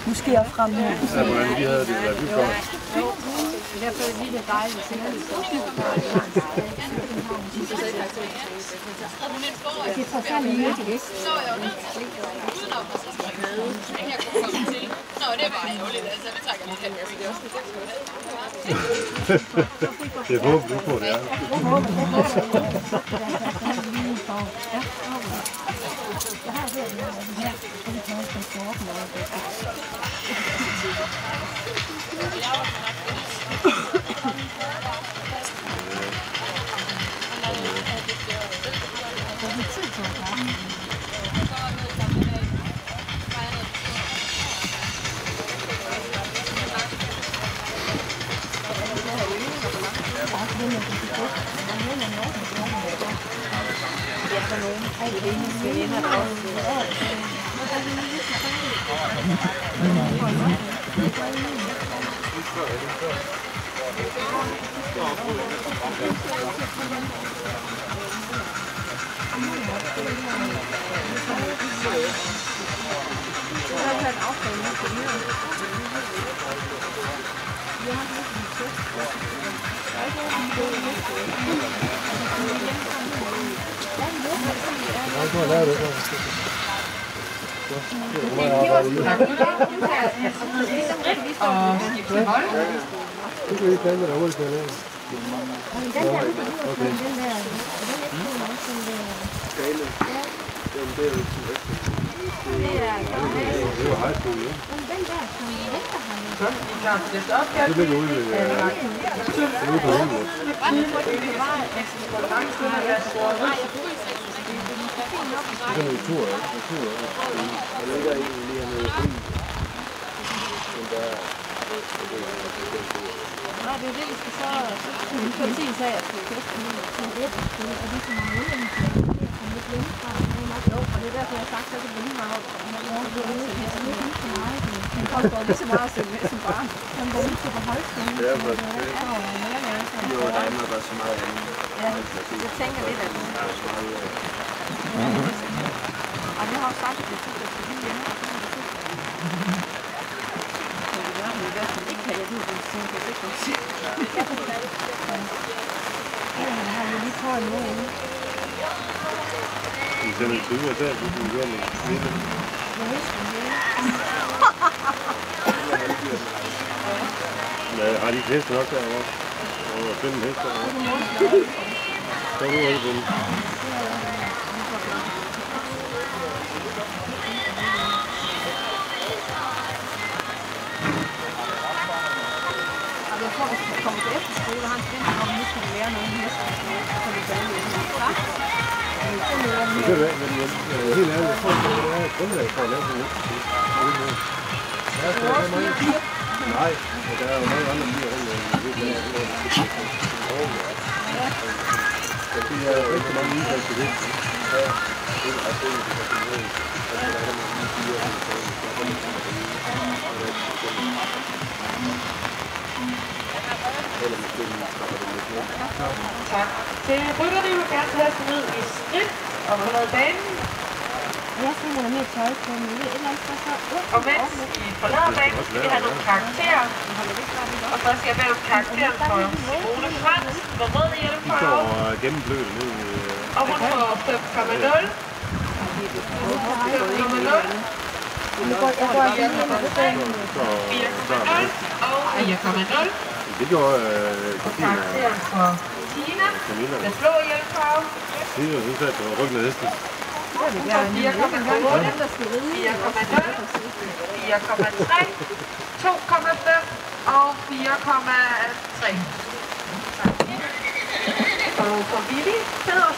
Måske er frem her. Ja, hvordan vi havde det der vildt. I hvert fald lige det dejlige sikkert. Det er forfærdeligt lige til det. Så er jeg jo nødt til udenom, og så skal jeg her kunne komme til. Nå, det er bare ærgerligt, altså det trækker lidt hen med, det er også det. Jeg håber, du får det, ja. Har de ikke heste nok derovre? Og 5 heste derovre? Så er du også bundet. Jeg tror, hvis vi kommer til efterskole, og han finder, om nu skal vi lære noget om hesten, så vi gerne vil have det. Det er det, men helt ærligt, jeg tror, det er et grundlag for at lave sådan noget. Nej, der er jo mange andre bier rundt om det. Der er rigtig mange udvalg til det. Det er ret det, vi kan finde ud af. Der er mange bier rundt om det. Tak. Til rytterne vil gerne tage os ned i skridt og forlade banen. Jeg skal have mere tøj på, men et eller andet sted så... Og mens I forlader banen, skal vi have nogle karakterer. Og så skal jeg være karakteren for Simone Frans, med rød hjelmfarve. De går gennemblødt ned i... Og hun får 5,0. 5,0. 4,0. Det gjorde Christina. Karakteren for Tina, med blå hjelmfarve. Tina, hun sagde, at det var ryggen af hesten. 4,0, 4,3, 2,5 og 4,3. Og for Vivi Pedersen.